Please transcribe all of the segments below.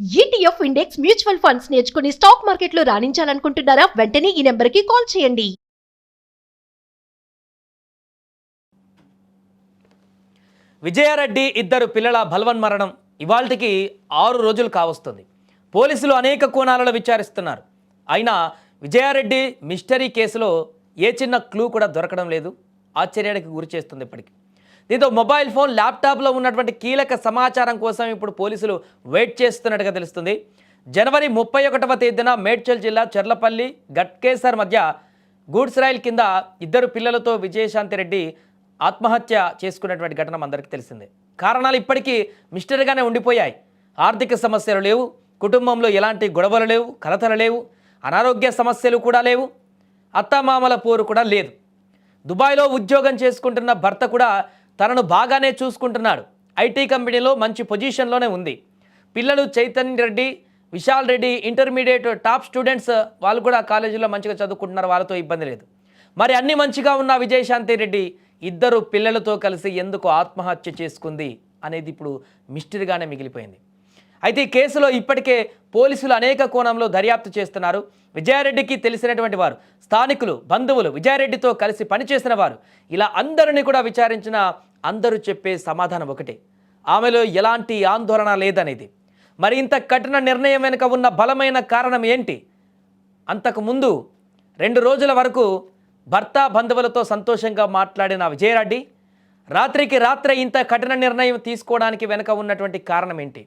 ETF index mutual funds నేర్చుకుని stock మార్కెట్లో రాణించాలనుకుంటున్నారా? వెంటనే ఈ నెంబర్కి కాల్ చేయండి. విజయారెడ్డి ఇద్దరు పిల్లల బలవన్మరణం ఇవాల్టికి 6 రోజులు కావస్తుంది. పోలీసులు అనేక కోణాలలో విచారిస్తున్నారు. అయినా విజయారెడ్డి మిస్టరీ కేసులో ఏ చిన్న క్లూ కూడా దొరకడం లేదు. ఆశ్చర్యానికి గురి చేస్తుంది ఇప్పటికీ. దీంతో మొబైల్ ఫోన్, ల్యాప్టాప్లో ఉన్నటువంటి కీలక సమాచారం కోసం ఇప్పుడు పోలీసులు వెయిట్ చేస్తున్నట్టుగా తెలుస్తుంది. జనవరి 31వ తేదీన మేడ్చల్ జిల్లా చర్లపల్లి గట్కేసర్ మధ్య గూడ్స్ రైల్ కింద ఇద్దరు పిల్లలతో విజయశాంతిరెడ్డి ఆత్మహత్య చేసుకున్నటువంటి ఘటన అందరికీ తెలిసిందే. కారణాలు ఇప్పటికీ మిస్టరీగానే ఉండిపోయాయి. ఆర్థిక సమస్యలు లేవు, కుటుంబంలో ఎలాంటి గొడవలు లేవు, కలతలు లేవు, అనారోగ్య సమస్యలు కూడా లేవు, అత్తామామల పోరు కూడా లేదు. దుబాయ్లో ఉద్యోగం చేసుకుంటున్న భర్త కూడా తనను బాగానే చూసుకుంటున్నాడు. ఐటీ కంపెనీలో మంచి పొజిషన్లోనే ఉంది. పిల్లలు Chaitanya Reddy, Vishal Reddy intermediate top students, వాళ్ళు కూడా కాలేజీలో మంచిగా చదువుకుంటున్నారు, వాళ్ళతో ఇబ్బంది లేదు. మరి అన్ని మంచిగా ఉన్న విజయశాంతి రెడ్డి ఇద్దరు పిల్లలతో కలిసి ఎందుకు ఆత్మహత్య చేసుకుంది అనేది ఇప్పుడు మిస్టరీగానే మిగిలిపోయింది. అయితే ఈ కేసులో ఇప్పటికే పోలీసులు అనేక కోణంలో దర్యాప్తు చేస్తున్నారు. విజయారెడ్డికి తెలిసినటువంటి వారు, స్థానికులు, బంధువులు, విజయారెడ్డితో కలిసి పనిచేసిన వారు, ఇలా అందరినీ కూడా విచారించిన అందరూ చెప్పే సమాధానం ఒకటే: ఆమెలో ఎలాంటి ఆందోళన లేదనేది. మరి ఇంత కఠిన నిర్ణయం వెనుక ఉన్న బలమైన కారణం ఏంటి? అంతకుముందు 2 రోజుల వరకు భర్త, బంధువులతో సంతోషంగా మాట్లాడిన విజయారెడ్డి రాత్రికి రాత్రే ఇంత కఠిన నిర్ణయం తీసుకోవడానికి వెనుక ఉన్నటువంటి కారణం ఏంటి?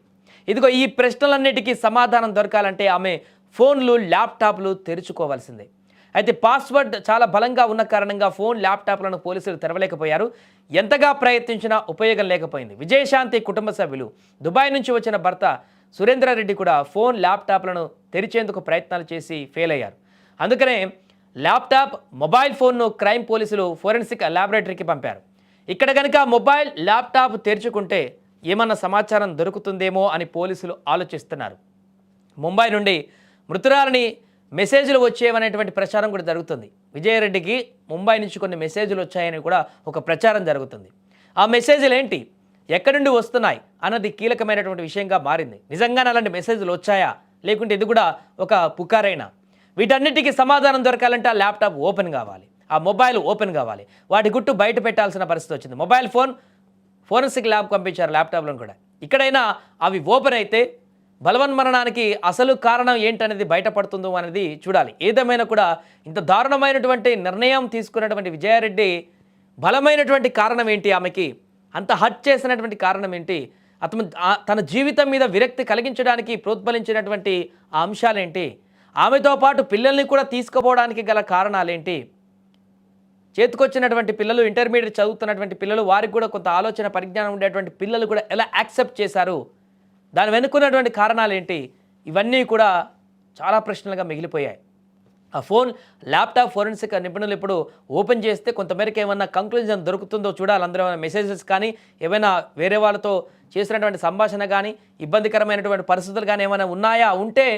ఇదిగో ఈ ప్రశ్నలన్నిటికీ సమాధానం దొరకాలంటే ఆమె ఫోన్లు, ల్యాప్టాప్లు తెరుచుకోవాల్సిందే. అయితే పాస్వర్డ్ చాలా బలంగా ఉన్న కారణంగా ఫోన్, ల్యాప్టాప్లను పోలీసులు తెరవలేకపోయారు. ఎంతగా ప్రయత్నించినా ఉపయోగం లేకపోయింది. విజయశాంతి కుటుంబ సభ్యులు, దుబాయ్ నుంచి వచ్చిన భర్త సురేంద్రారెడ్డి కూడా ఫోన్, ల్యాప్టాప్లను తెరిచేందుకు ప్రయత్నాలు చేసి ఫెయిల్ అయ్యారు. అందుకనే ల్యాప్టాప్, మొబైల్ ఫోన్ను క్రైమ్ పోలీసులు ఫోరెన్సిక్ ల్యాబొరేటరీకి పంపారు. ఇక్కడ కనుక మొబైల్, ల్యాప్టాప్ తెరుచుకుంటే ఏమన్నా సమాచారం దొరుకుతుందేమో అని పోలీసులు ఆలోచిస్తున్నారు. ముంబై నుండి మృతురాలని మెసేజ్లు వచ్చేవనేటువంటి ప్రచారం కూడా జరుగుతుంది. విజయారెడ్డికి ముంబై నుంచి కొన్ని మెసేజ్లు వచ్చాయని కూడా ఒక ప్రచారం జరుగుతుంది. ఆ మెసేజ్లు ఏంటి, ఎక్కడి నుండి వస్తున్నాయి అన్నది కీలకమైనటువంటి విషయంగా మారింది. నిజంగానే అలాంటి మెసేజ్లు వచ్చాయా, లేకుంటే ఇది కూడా ఒక పుకారైనా? వీటన్నిటికీ సమాధానం దొరకాలంటే ఆ ల్యాప్టాప్ ఓపెన్ కావాలి, ఆ మొబైల్ ఓపెన్ కావాలి. వాటి గుట్టు బయట పెట్టాల్సిన పరిస్థితి వచ్చింది. మొబైల్ ఫోన్ ఫోరెన్సిక్ ల్యాబ్ పంపించారు, ల్యాప్టాప్లను కూడా. ఇక్కడైనా అవి ఓపెన్ అయితే బలవన్మరణానికి అసలు కారణం ఏంటనేది బయటపడుతుందో అనేది చూడాలి. ఏదేమైనా కూడా ఇంత దారుణమైనటువంటి నిర్ణయం తీసుకున్నటువంటి విజయారెడ్డి బలమైనటువంటి కారణం ఏంటి? ఆమెకి అంత హర్ట్ చేసినటువంటి కారణం ఏంటి? తన జీవితం మీద విరక్తి కలిగించడానికి ప్రోద్బలించినటువంటి ఆ అంశాలేంటి? ఆమెతో పాటు పిల్లల్ని కూడా తీసుకుపోవడానికి గల కారణాలేంటి? చేతికొచ్చినటువంటి పిల్లలు, ఇంటర్మీడియట్ చదువుతున్నటువంటి పిల్లలు, వారికి కూడా కొంత ఆలోచన పరిజ్ఞానం ఉండేటువంటి పిల్లలు కూడా ఎలా యాక్సెప్ట్ చేశారు? దాని వెనుకున్నటువంటి కారణాలు ఏంటి? ఇవన్నీ కూడా చాలా ప్రశ్నలుగా మిగిలిపోయాయి. ఆ ఫోన్, ల్యాప్టాప్ ఫోరెన్సిక్ నిపుణులు ఇప్పుడు ఓపెన్ చేస్తే కొంతమేరకు ఏమన్నా కంక్లూజన్ దొరుకుతుందో చూడాలి. అందులో ఏమైనా మెసేజెస్ కానీ, ఏమైనా వేరే వాళ్ళతో చేసినటువంటి సంభాషణ కానీ, ఇబ్బందికరమైనటువంటి పరిస్థితులు కానీ ఏమైనా ఉన్నాయా? ఉంటే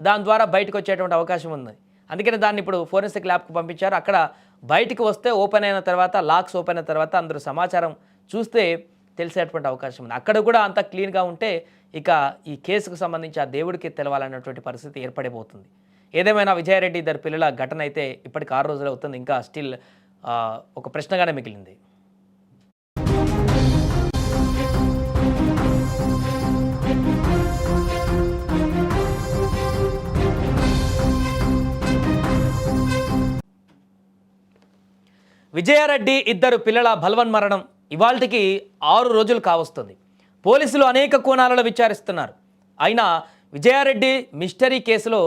దాని ద్వారా బయటకు వచ్చేటువంటి అవకాశం ఉంది. అందుకని దాన్ని ఇప్పుడు ఫోరెన్సిక్ ల్యాబ్కు పంపించారు. అక్కడ బయటికి వస్తే, ఓపెన్ అయిన తర్వాత, లాక్స్ ఓపెన్ అయిన తర్వాత అందరూ సమాచారం చూస్తే తెలిసేటువంటి అవకాశం ఉంది. అక్కడ కూడా అంత క్లీన్గా ఉంటే ఇక ఈ కేసుకు సంబంధించి ఆ దేవుడికి తెలవాలన్నటువంటి పరిస్థితి ఏర్పడిపోతుంది. ఏదేమైనా విజయారెడ్డి ఇద్దరు పిల్లల ఘటన అయితే ఇప్పటికి 6 రోజులు అవుతుంది. ఇంకా స్టిల్ ఒక ప్రశ్నగానే మిగిలింది. విజయారెడ్డి ఇద్దరు పిల్లల బలవన్మరణం ఇవాల్టికి 6 రోజులు కావస్తుంది. పోలీసులు అనేక కోణాలలో విచారిస్తున్నారు. అయినా విజయారెడ్డి మిస్టరీ కేసులో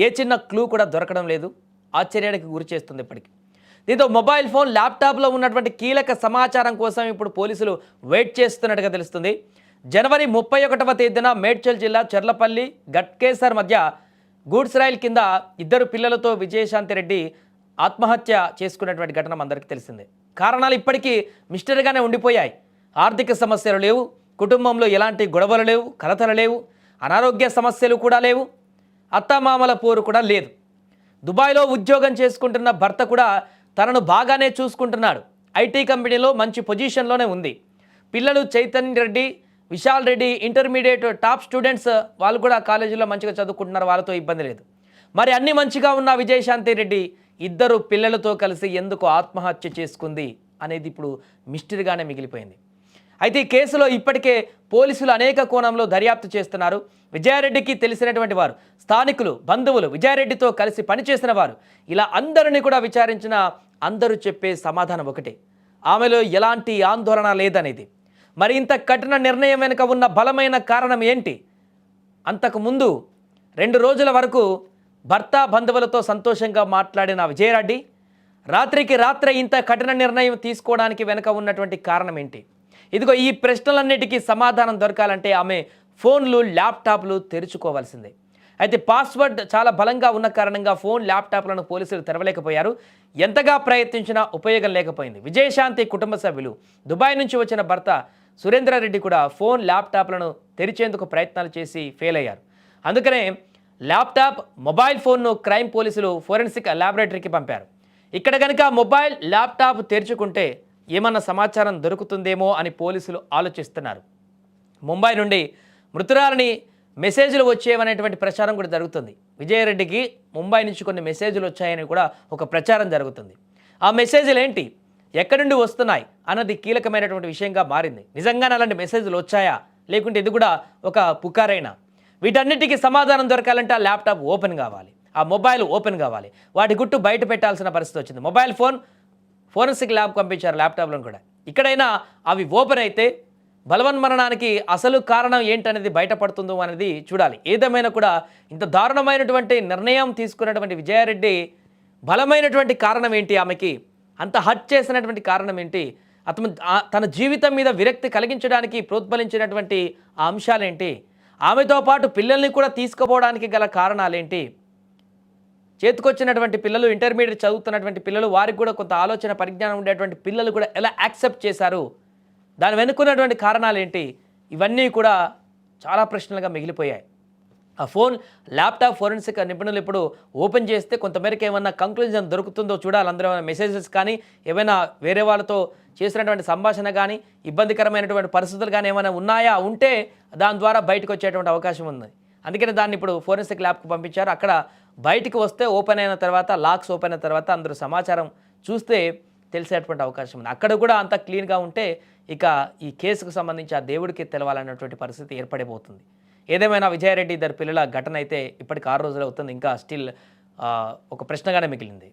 ఏ చిన్న క్లూ కూడా దొరకడం లేదు. ఆశ్చర్యానికి గురి చేస్తుంది ఇప్పటికీ. దీంతో మొబైల్ ఫోన్, ల్యాప్టాప్లో ఉన్నటువంటి కీలక సమాచారం కోసం ఇప్పుడు పోలీసులు వెయిట్ చేస్తున్నట్టుగా తెలుస్తుంది. జనవరి 31వ తేదీన మేడ్చల్ జిల్లా చర్లపల్లి గట్కేసర్ మధ్య గూడ్స్ రైల్ కింద ఇద్దరు పిల్లలతో విజయశాంతిరెడ్డి ఆత్మహత్య చేసుకున్నటువంటి ఘటన అందరికీ తెలిసిందే. కారణాలు ఇప్పటికీ మిస్టరీగానే ఉండిపోయాయి. ఆర్థిక సమస్యలు లేవు, కుటుంబంలో ఎలాంటి గొడవలు లేవు, కలతలు లేవు, అనారోగ్య సమస్యలు కూడా లేవు, అత్తామామల పోరు కూడా లేదు. దుబాయ్లో ఉద్యోగం చేసుకుంటున్న భర్త కూడా తనను బాగానే చూసుకుంటున్నాడు. ఐటీ కంపెనీలో మంచి పొజిషన్లోనే ఉంది. పిల్లలు Chaitanya Reddy, Vishal Reddy intermediate top students, వాళ్ళు కూడా కాలేజీలో మంచిగా చదువుకుంటున్నారు, వాళ్ళతో ఇబ్బంది లేదు. మరి అన్ని మంచిగా ఉన్న విజయశాంతి రెడ్డి ఇద్దరు పిల్లలతో కలిసి ఎందుకు ఆత్మహత్య చేసుకుంది అనేది ఇప్పుడు మిస్టరీగానే మిగిలిపోయింది. అయితే ఈ కేసులో ఇప్పటికే పోలీసులు అనేక కోణంలో దర్యాప్తు చేస్తున్నారు. విజయారెడ్డికి తెలిసినటువంటి వారు, స్థానికులు, బంధువులు, విజయారెడ్డితో కలిసి పనిచేసిన వారు, ఇలా అందరినీ కూడా విచారించిన అందరూ చెప్పే సమాధానం ఒకటే, ఆమెలో ఎలాంటి ఆందోళన లేదనేది. మరి ఇంత కఠిన నిర్ణయం వెనుక ఉన్న బలమైన కారణం ఏంటి? అంతకుముందు 2 రోజుల వరకు భర్త బంధువులతో సంతోషంగా మాట్లాడిన విజయారెడ్డి రాత్రికి రాత్రే ఇంత కఠిన నిర్ణయం తీసుకోవడానికి వెనుక ఉన్నటువంటి కారణం ఏంటి? ఇదిగో ఈ ప్రశ్నలన్నిటికీ సమాధానం దొరకాలంటే ఆమె ఫోన్లు, ల్యాప్టాప్లు తెరుచుకోవాల్సిందే. అయితే పాస్వర్డ్ చాలా బలంగా ఉన్న కారణంగా ఫోన్, ల్యాప్టాప్లను పోలీసులు తెరవలేకపోయారు. ఎంతగా ప్రయత్నించినా ఉపయోగం లేకపోయింది. విజయశాంతి కుటుంబ సభ్యులు, దుబాయ్ నుంచి వచ్చిన భర్త సురేంద్రారెడ్డి కూడా ఫోన్, ల్యాప్టాప్లను తెరిచేందుకు ప్రయత్నాలు చేసి ఫెయిల్ అయ్యారు. అందుకనే ల్యాప్టాప్, మొబైల్ ఫోన్ను క్రైమ్ పోలీసులు ఫోరెన్సిక్ ల్యాబొరేటరీకి పంపారు. ఇక్కడ కనుక మొబైల్, ల్యాప్టాప్ తెరుచుకుంటే ఏమన్నా సమాచారం దొరుకుతుందేమో అని పోలీసులు ఆలోచిస్తున్నారు. ముంబై నుండి మృతురాలని మెసేజ్లు వచ్చేవనేటువంటి ప్రచారం కూడా జరుగుతుంది. విజయారెడ్డికి ముంబై నుంచి కొన్ని మెసేజ్లు వచ్చాయని కూడా ఒక ప్రచారం జరుగుతుంది. ఆ మెసేజ్లు ఏంటి, ఎక్కడి నుండి వస్తున్నాయి అన్నది కీలకమైనటువంటి విషయంగా మారింది. నిజంగానే అలాంటి మెసేజ్లు వచ్చాయా, లేకుంటే ఇది కూడా ఒక పుకారైనా? వీటన్నిటికీ సమాధానం దొరకాలంటే ఆ ల్యాప్టాప్ ఓపెన్ కావాలి, ఆ మొబైల్ ఓపెన్ కావాలి. వాటి గుట్టు బయట పెట్టాల్సిన పరిస్థితి వచ్చింది. మొబైల్ ఫోన్ ఫోరెన్సిక్ ల్యాబ్ పంపించారు, ల్యాప్టాప్లను కూడా. ఇక్కడైనా అవి ఓపెన్ అయితే బలవన్మరణానికి అసలు కారణం ఏంటనేది బయటపడుతుందో అనేది చూడాలి. ఏదేమైనా కూడా ఇంత దారుణమైనటువంటి నిర్ణయం తీసుకున్నటువంటి విజయారెడ్డి బలమైనటువంటి కారణం ఏంటి, ఆమెకి అంత హర్ట్ చేసినటువంటి కారణం ఏంటి, తన జీవితం మీద విరక్తి కలిగించడానికి ప్రోద్బలించినటువంటి ఆ అంశాలేంటి, ఆమెతో పాటు పిల్లల్ని కూడా తీసుకుపోవడానికి గల కారణాలేంటి, చేతికొచ్చినటువంటి పిల్లలు, ఇంటర్మీడియట్ చదువుతున్నటువంటి పిల్లలు, వారికి కూడా కొంత ఆలోచన పరిజ్ఞానం ఉండేటువంటి పిల్లలు కూడా ఎలా యాక్సెప్ట్ చేశారు, దాని వెనుకున్నటువంటి కారణాలు ఏంటి, ఇవన్నీ కూడా చాలా ప్రశ్నలుగా మిగిలిపోయాయి. ఆ ఫోన్, ల్యాప్టాప్ ఫోరెన్సిక్ నిపుణులు ఇప్పుడు ఓపెన్ చేస్తే కొంతమేరకు ఏమన్నా కంక్లూజన్ దొరుకుతుందో చూడాలి. అందులో మెసేజెస్ కానీ, ఏమైనా వేరే వాళ్ళతో చేసినటువంటి సంభాషణ కానీ, ఇబ్బందికరమైనటువంటి పరిస్థితులు కానీ ఏమైనా ఉన్నాయా, ఉంటే దాని ద్వారా బయటకు వచ్చేటువంటి అవకాశం ఉంది. అందుకని దాన్ని ఇప్పుడు ఫోరెన్సిక్ ల్యాబ్కు పంపించారు. అక్కడ బయటికి వస్తే ఓపెన్ అయిన తర్వాత, లాక్స్ ఓపెన్ అయిన తర్వాత అందరూ సమాచారం చూస్తే తెలిసేటువంటి అవకాశం ఉంది. అక్కడ కూడా అంతా క్లీన్గా ఉంటే ఇక ఈ కేసుకు సంబంధించి ఆ దేవుడికి తెలవాలన్నటువంటి పరిస్థితి ఏర్పడిపోతుంది. ఏదేమైనా విజయారెడ్డి ఇద్దరు పిల్లల ఘటన అయితే ఇప్పటికి 6 రోజులు అవుతుంది, ఇంకా స్టిల్ ఒక ప్రశ్నగానే మిగిలింది.